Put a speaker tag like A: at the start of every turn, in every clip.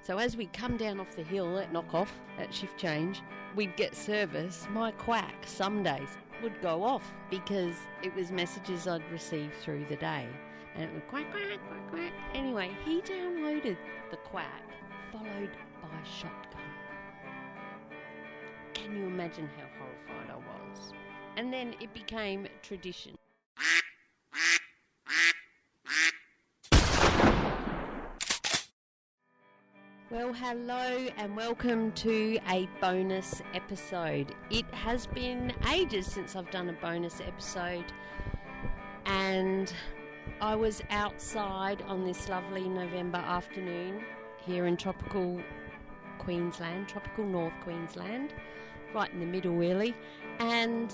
A: So as we come down off the hill at knockoff, at shift change, we'd get service. My quack some days would go off because it was messages I'd received through the day. And it would quack, quack, quack, quack. Anyway, he downloaded the quack, followed by a shotgun. Can you imagine how horrified I was? And then it became tradition. Well, hello and welcome to a bonus episode. It has been ages since I've done a bonus episode, and I was outside on this lovely November afternoon here in tropical Queensland, tropical North Queensland, right in the middle really, and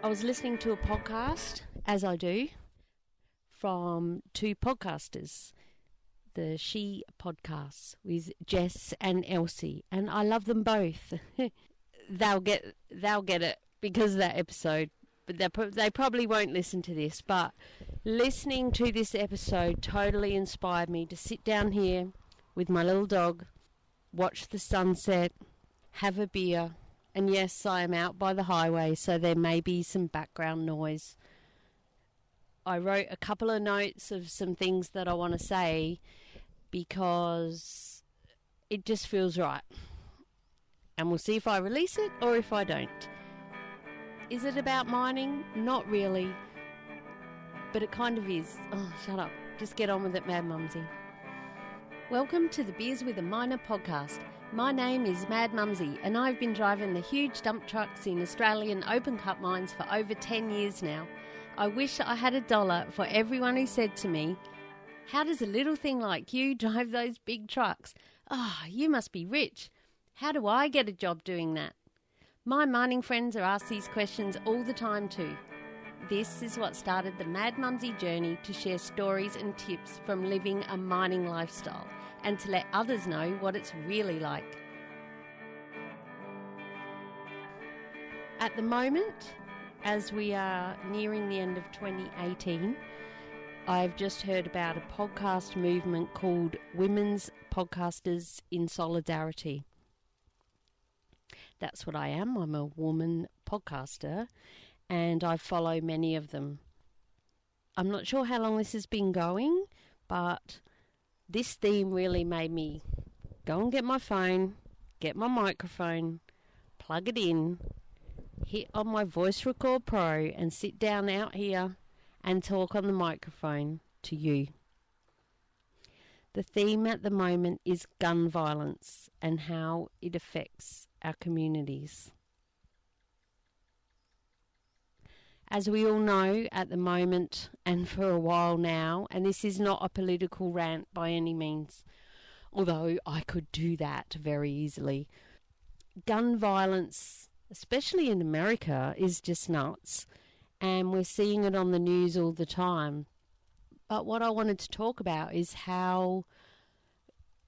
A: I was listening to a podcast, as I do, from two podcasters, the She Podcasts with Jess and Elsie, and I love them both. They'll get it because of that episode, but they probably won't listen to this, but listening to this episode totally inspired me to sit down here with my little dog, watch the sunset, have a beer, and yes, I am out by the highway, so there may be some background noise. I wrote a couple of notes of some things that I want to say because it just feels right. And we'll see if I release it or if I don't. Is it about mining? Not really. But it kind of is. Oh, shut up. Just get on with it, Mad Mumsy. Welcome to the Beers with a Miner podcast. My name is Mad Mumsy, and I've been driving the huge dump trucks in Australian open cut mines for over 10 years now. I wish I had $1 for everyone who said to me, "How does a little thing like you drive those big trucks? Ah, you must be rich. How do I get a job doing that?" My mining friends are asked these questions all the time too. This is what started the Mad Mumsy journey to share stories and tips from living a mining lifestyle and to let others know what it's really like. At the moment, as we are nearing the end of 2018, I've just heard about a podcast movement called Women's Podcasters in Solidarity. That's what I am. I'm a woman podcaster, and I follow many of them. I'm not sure how long this has been going, but this theme really made me go and get my phone, get my microphone, plug it in, hit on my Voice Record Pro and sit down out here and talk on the microphone to you. The theme at the moment is gun violence and how it affects our communities. As we all know at the moment and for a while now, and this is not a political rant by any means, although I could do that very easily, gun violence, especially in America, is just nuts, and we're seeing it on the news all the time. But what I wanted to talk about is how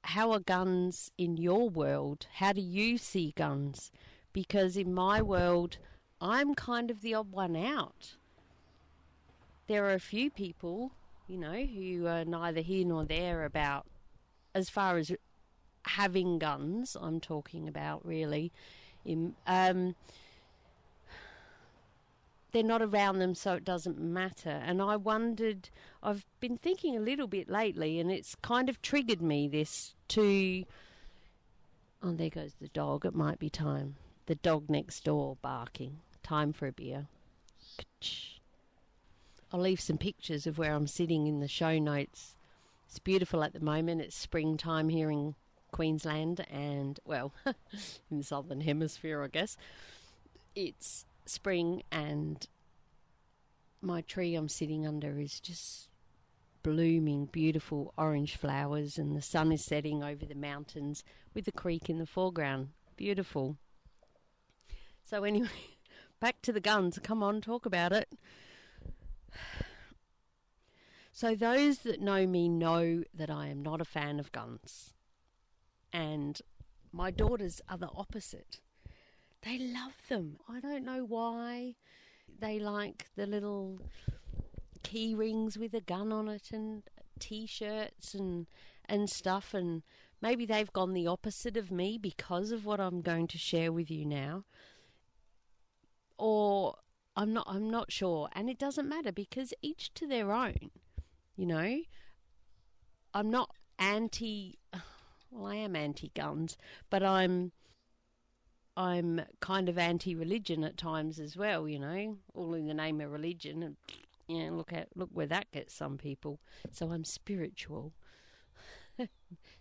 A: are guns in your world? How do you see guns? Because in my world, I'm kind of the odd one out. There are a few people, who are neither here nor there about, as far as having guns, I'm talking about really. They're not around them, so it doesn't matter. And I wondered, I've been thinking a little bit lately, and it's kind of triggered me this to... Oh, there goes the dog. It might be time. The dog next door barking. Time for a beer. I'll leave some pictures of where I'm sitting in the show notes. It's beautiful at the moment. It's springtime here in Queensland and, well, in the southern hemisphere, I guess. It's spring and my tree I'm sitting under is just blooming beautiful orange flowers, and the sun is setting over the mountains with the creek in the foreground. Beautiful. So anyway, back to the guns. Come on, talk about it. So those that know me know that I am not a fan of guns. And my daughters are the opposite. They love them. I don't know why. They like the little key rings with a gun on it and T-shirts and stuff. maybe they've gone the opposite of me because of what I'm going to share with you now, or I'm not sure, and it doesn't matter because each to their own. You know, I'm not anti. Well, I am anti-guns, but I'm kind of anti-religion at times as well. You know, all in the name of religion, and look where that gets some people. So I'm spiritual,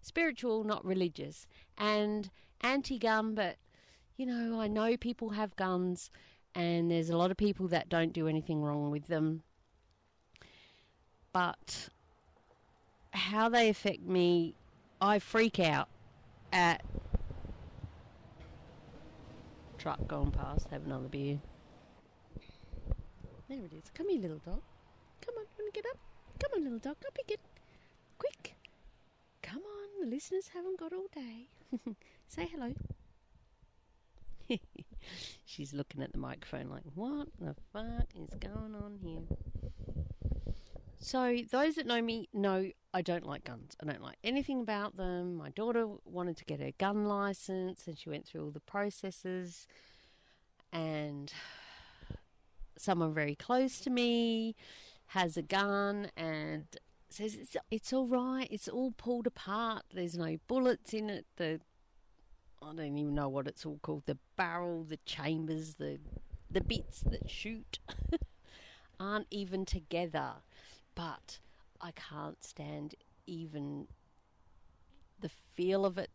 A: spiritual, not religious, and anti-gun. But I know people have guns, and there's a lot of people that don't do anything wrong with them, but how they affect me, I freak out at truck going past. Have another beer. There it is. Come here, little dog. Come on, want to get up? Come on, little dog. Up again. Quick. Come on, the listeners haven't got all day. Say hello. She's looking at the microphone like, what the fuck is going on here? So those that know me know I don't like guns. I don't like anything about them. My daughter wanted to get her gun license and she went through all the processes, and someone very close to me has a gun and says it's all right, it's all pulled apart, there's no bullets in it, I don't even know what it's all called, the barrel, the chambers, the bits that shoot aren't even together. But I can't stand even the feel of it.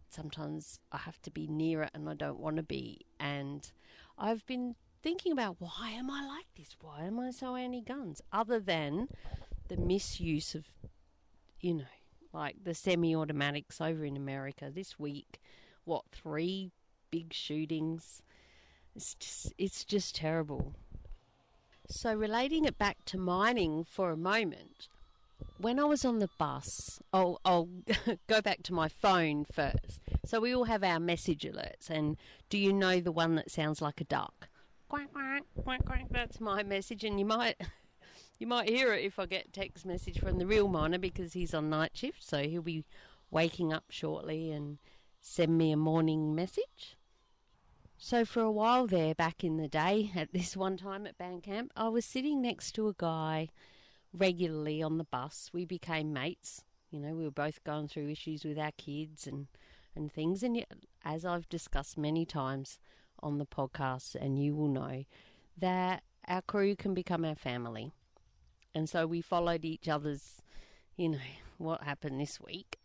A: Sometimes I have to be near it and I don't want to be. And I've been thinking about, why am I like this? Why am I so anti-guns? Other than the misuse of, like the semi-automatics over in America this week. 3 big shootings? It's just terrible. So relating it back to mining for a moment, when I was on the bus, I'll go back to my phone first. So we all have our message alerts, and do you know the one that sounds like a duck? Quack, quack, quack, quack. That's my message, and you might hear it if I get text message from the real miner because he's on night shift, so he'll be waking up shortly and send me a morning message. So for a while there, back in the day, at this one time at band camp, I was sitting next to a guy regularly on the bus. We became mates. We were both going through issues with our kids and things. And as I've discussed many times on the podcast, and you will know, that our crew can become our family. And so we followed each other's, what happened this week,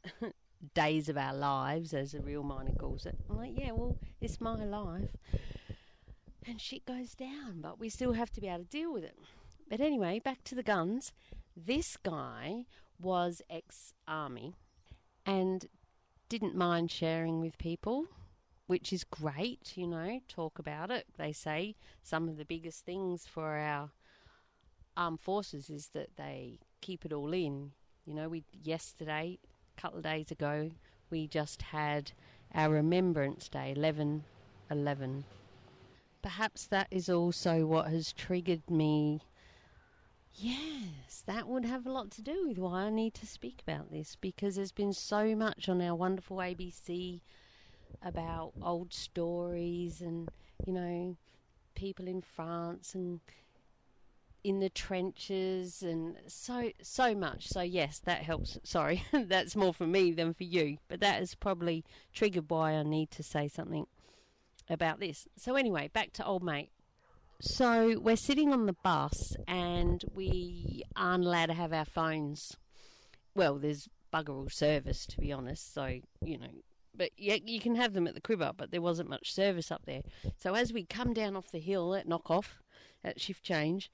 A: days of our lives, as a real miner calls it. I'm like, yeah, well, it's my life. And shit goes down, but we still have to be able to deal with it. But anyway, back to the guns. This guy was ex-army and didn't mind sharing with people, which is great, talk about it. They say some of the biggest things for our armed forces is that they keep it all in. Yesterday, a couple of days ago, we just had our Remembrance Day, 11/11. Perhaps that is also what has triggered me. Yes, that would have a lot to do with why I need to speak about this, because there's been so much on our wonderful ABC about old stories and, people in France and in the trenches and so much. So yes, that helps. Sorry, that's more for me than for you, but that is probably triggered why I need to say something about this. So anyway, back to old mate. So we're sitting on the bus and we aren't allowed to have our phones. Well, there's bugger all service, to be honest, so but yeah, you can have them at the cribber, but there wasn't much service up there. So as we come down off the hill at knock-off, at shift change,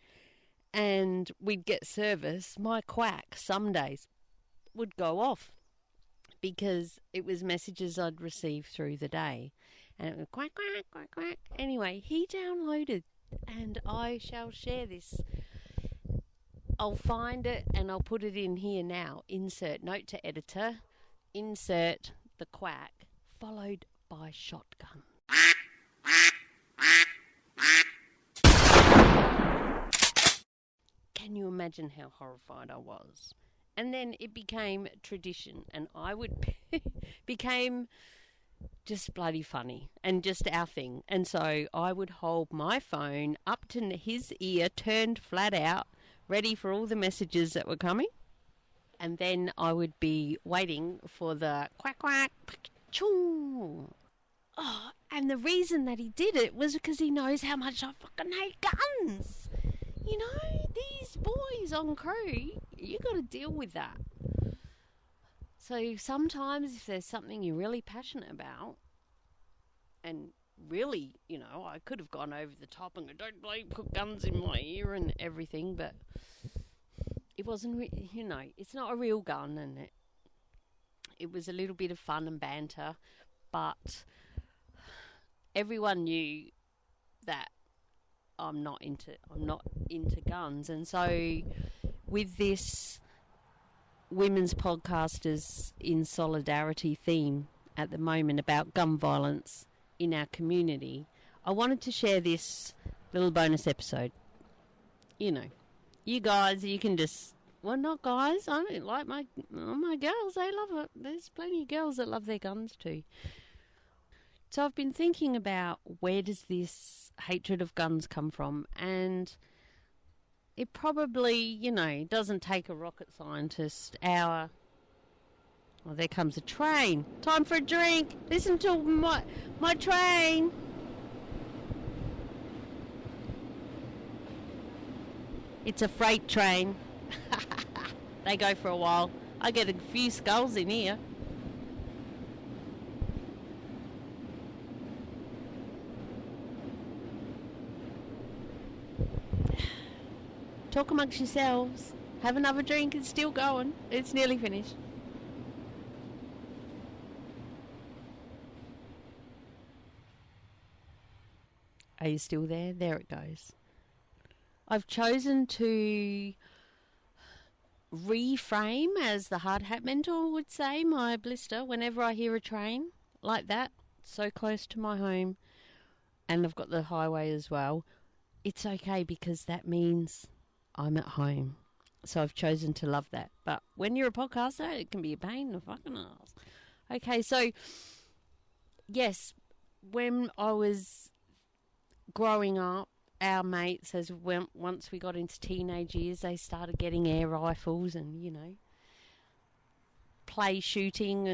A: and we'd get service, my quack some days would go off because it was messages I'd received through the day. And it would quack, quack, quack, quack. Anyway, he downloaded, and I shall share this. I'll find it and I'll put it in here now. Insert note to editor, insert the quack, followed by shotgun. Can you imagine how horrified I was? And then it became tradition, and I would became just bloody funny and just our thing. And so I would hold my phone up to his ear, turned flat out, ready for all the messages that were coming. And then I would be waiting for the quack quack, chung. Oh, and the reason that he did it was because he knows how much I fucking hate guns. You know, these boys on crew, you got to deal with that. So sometimes if there's something you're really passionate about, and really, you know, I could have gone over the top and go, don't put guns in my ear and everything, but it wasn't, you know, it's not a real gun, and it was a little bit of fun and banter, but everyone knew that I'm not into guns. And so with this women's podcasters in solidarity theme at the moment about gun violence in our community, I wanted to share this little bonus episode. You know, you guys, you can just, well, not guys, I don't like my girls, they love it. There's plenty of girls that love their guns too. So I've been thinking about, where does this hatred of guns come from? And it probably, you know, doesn't take a rocket scientist. Oh, there comes a train. Time for a drink. Listen to my train. It's a freight train. They go for a while. I get a few skulls in here. Talk amongst yourselves. Have another drink. It's still going. It's nearly finished. Are you still there? There it goes. I've chosen to reframe, as the hard hat mentor would say, my blister whenever I hear a train like that, so close to my home, and I've got the highway as well. It's okay, because that means I'm at home. So I've chosen to love that. But when you're a podcaster, it can be a pain in the fucking ass. Okay, so yes, when I was growing up, our mates, once we got into teenage years, they started getting air rifles and, you know, play shooting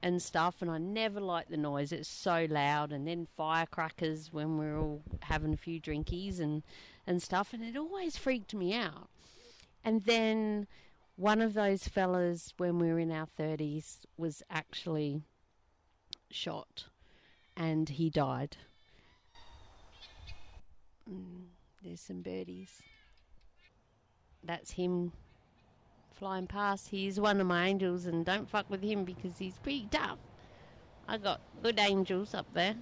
A: and stuff, and I never liked the noise. It's so loud. And then firecrackers when we were all having a few drinkies and stuff, and it always freaked me out. And then one of those fellas, when we were in our 30s, was actually shot, and he died. There's some birdies. That's him flying past. He's one of my angels, and don't fuck with him because he's pretty tough. I got good angels up there.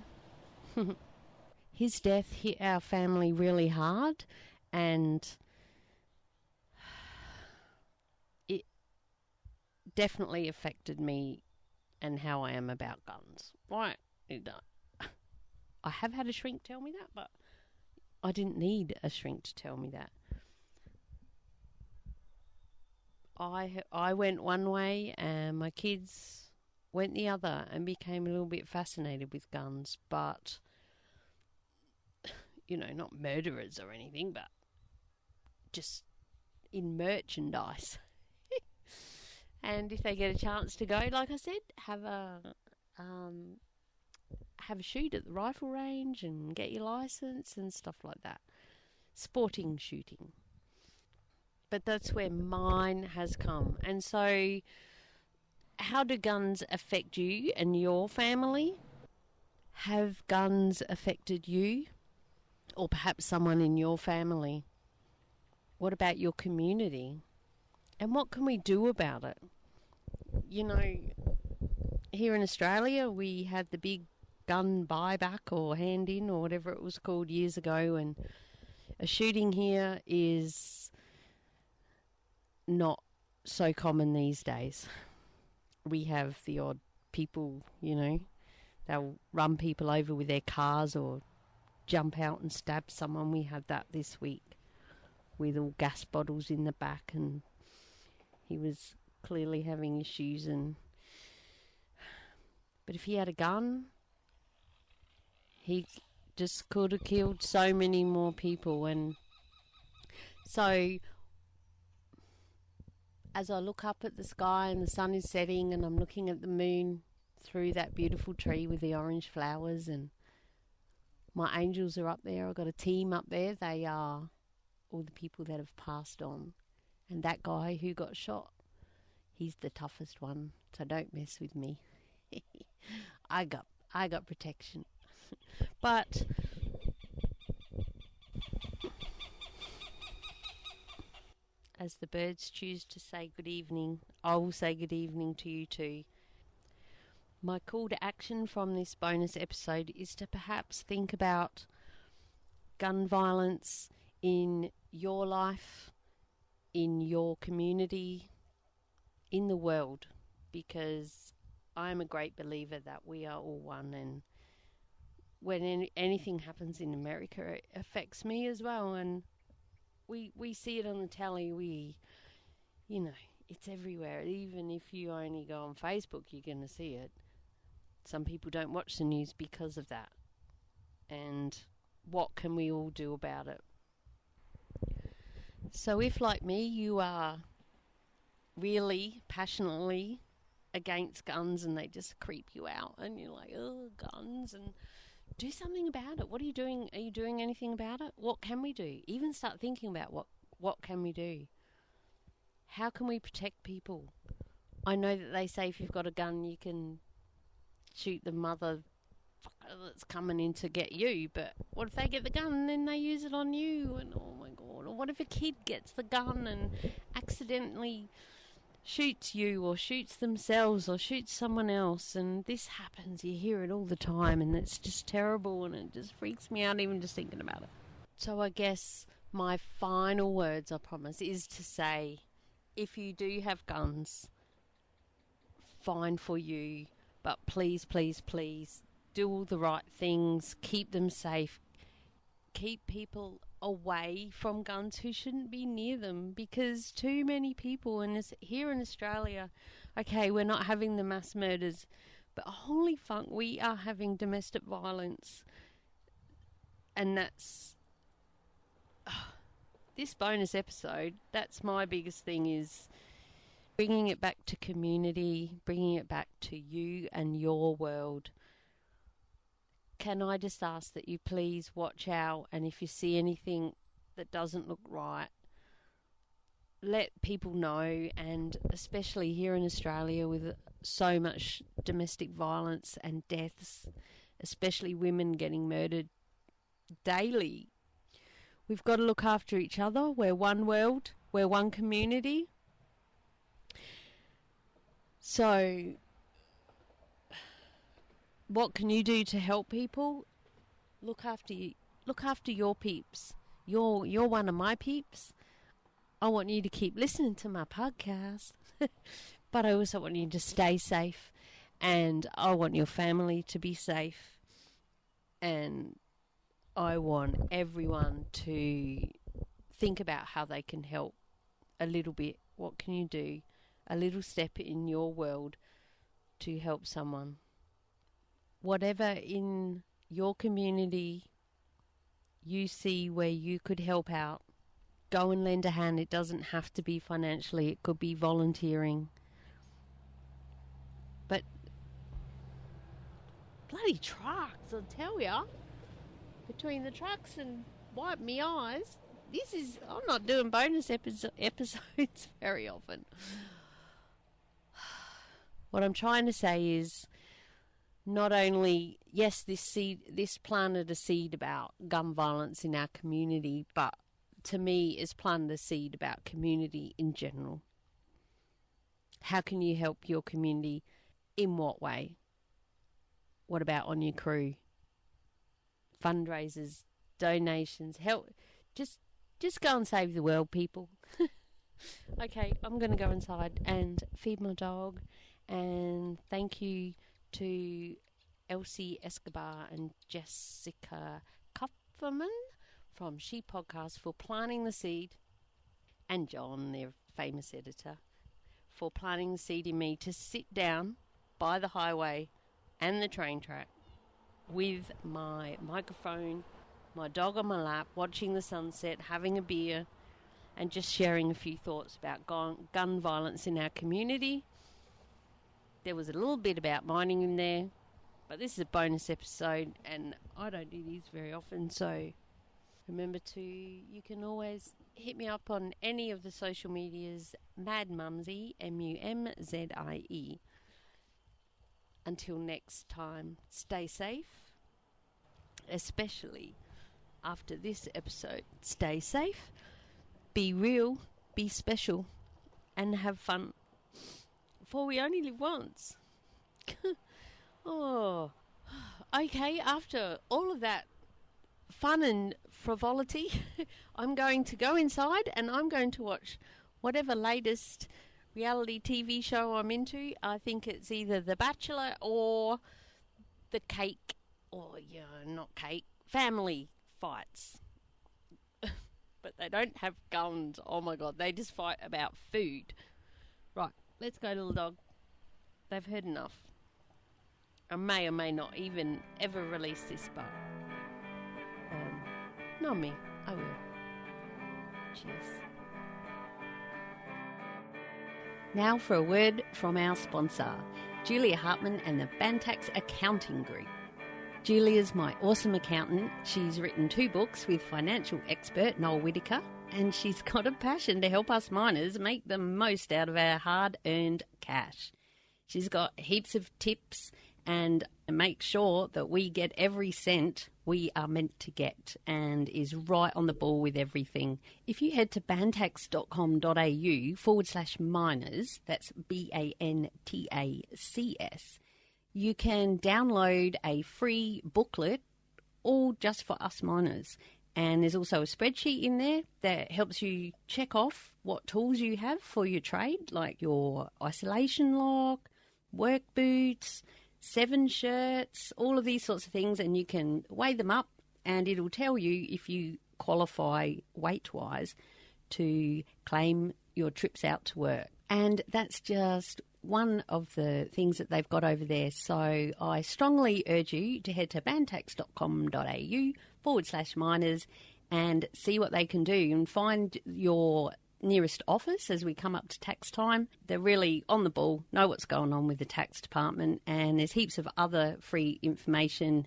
A: His death hit our family really hard, and it definitely affected me and how I am about guns. Right? I have had a shrink tell me that, but I didn't need a shrink to tell me that. I went one way and my kids went the other and became a little bit fascinated with guns, but, you know, not murderers or anything, but just in merchandise. And if they get a chance to go, like I said, have a shoot at the rifle range and get your license and stuff like that. Sporting shooting. But that's where mine has come. And so, how do guns affect you and your family? Have guns affected you? Or perhaps someone in your family? What about your community? And what can we do about it? You know, here in Australia, we had the big gun buyback or hand-in or whatever it was called years ago, and a shooting here is not so common these days. We have the odd people, you know, they'll run people over with their cars or jump out and stab someone. We had that this week with all gas bottles in the back, and he was clearly having issues. But if he had a gun, he just could have killed so many more people. And so as I look up at the sky and the sun is setting and I'm looking at the moon through that beautiful tree with the orange flowers, and my angels are up there, I've got a team up there. They are all the people that have passed on. And that guy who got shot, he's the toughest one, so don't mess with me. I got protection. But as the birds choose to say good evening, I will say good evening to you too. My call to action from this bonus episode is to perhaps think about gun violence in your life, in your community, in the world, because I'm a great believer that we are all one, and when anything happens in America, it affects me as well. And we see it on the telly. It's everywhere. Even if you only go on Facebook, you're going to see it. Some people don't watch the news because of that. And what can we all do about it? So if, like me, you are really passionately against guns and they just creep you out and you're like, oh, guns, and do something about it. What are you doing? Are you doing anything about it? What can we do? Even start thinking about what can we do? How can we protect people? I know that they say if you've got a gun, you can shoot the mother that's coming in to get you, but what if they get the gun and then they use it on you? And oh my god, or what if a kid gets the gun and accidentally shoots you or shoots themselves or shoots someone else? And this happens, you hear it all the time, and it's just terrible, and it just freaks me out even just thinking about it. So I guess my final words, I promise, is to say, if you do have guns, fine for you, but please, please, please do all the right things, keep them safe, keep people away from guns who shouldn't be near them, because too many people, and here in Australia, okay, we're not having the mass murders, but holy fuck, we are having domestic violence. And that's this bonus episode, that's my biggest thing, is bringing it back to community, bringing it back to you and your world. Can I just ask that you please watch out, and if you see anything that doesn't look right, let people know. And especially here in Australia with so much domestic violence and deaths, especially women getting murdered daily, we've got to look after each other. We're one world, we're one community. So what can you do to help people? Look after you. Look after your peeps. You're one of my peeps. I want you to keep listening to my podcast, but I also want you to stay safe, and I want your family to be safe, and I want everyone to think about how they can help a little bit. What can you do? A little step in your world to help someone. Whatever in your community you see where you could help out, go and lend a hand. It doesn't have to be financially, it could be volunteering. But bloody trucks, I'll tell ya, between the trucks and wipe me eyes, I'm not doing bonus episodes very often. What I'm trying to say is, not only, yes, this planted a seed about gun violence in our community, but to me, it's planted a seed about community in general. How can you help your community? In what way? What about on your crew? Fundraisers, donations, help. Just go and save the world, people. Okay, I'm going to go inside and feed my dog. And thank you to Elsie Escobar and Jessica Kupferman from She Podcast for planting the seed, and John, their famous editor, for planting the seed in me to sit down by the highway and the train track with my microphone, my dog on my lap, watching the sunset, having a beer, and just sharing a few thoughts about gun violence in our community. There was a little bit about mining in there, but this is a bonus episode, and I don't do these very often, so remember you can always hit me up on any of the social medias, Mad Mumsy, Mumzie. Until next time, stay safe, especially after this episode. Stay safe, be real, be special, and have fun. For we only live once. Oh, okay, after all of that fun and frivolity, I'm going to go inside and I'm going to watch whatever latest reality TV show I'm into. I think it's either The Bachelor or the Cake, or not Cake, Family Fights. But they don't have guns. Oh my God, they just fight about food. Right, let's go, little dog. They've heard enough. I may or may not even ever release this, but not me. I will. Cheers. Now for a word from our sponsor, Julia Hartman and the Bantax Accounting Group. Julia's my awesome accountant. She's written 2 books with financial expert Noel Whittaker, and she's got a passion to help us miners make the most out of our hard-earned cash. She's got heaps of tips and make sure that we get every cent we are meant to get, and is right on the ball with everything. If you head to bantax.com.au/miners, that's BANTACS, you can download a free booklet all just for us miners. And there's also a spreadsheet in there that helps you check off what tools you have for your trade, like your isolation lock, work boots, 7 shirts, all of these sorts of things, and you can weigh them up and it'll tell you if you qualify weight-wise to claim your trips out to work. And that's just one of the things that they've got over there. So I strongly urge you to head to bantax.com.au/miners and see what they can do, and find your nearest office as we come up to tax time. They're really on the ball, know what's going on with the tax department, and there's heaps of other free information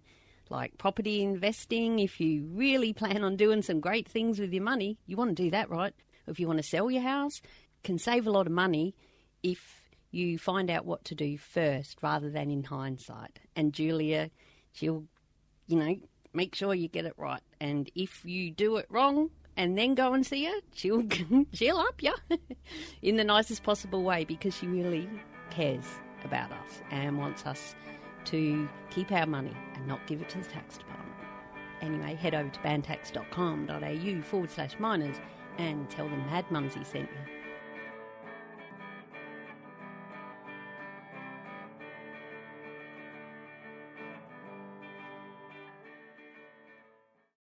A: like property investing. If you really plan on doing some great things with your money, you want to do that, right? If you want to sell your house, can save a lot of money if you find out what to do first rather than in hindsight. And Julia, she'll, make sure you get it right. And if you do it wrong and then go and see her, she'll up you in the nicest possible way, because she really cares about us and wants us to keep our money and not give it to the tax department. Anyway, head over to bantax.com.au/miners and tell them Mad Mumsy sent you.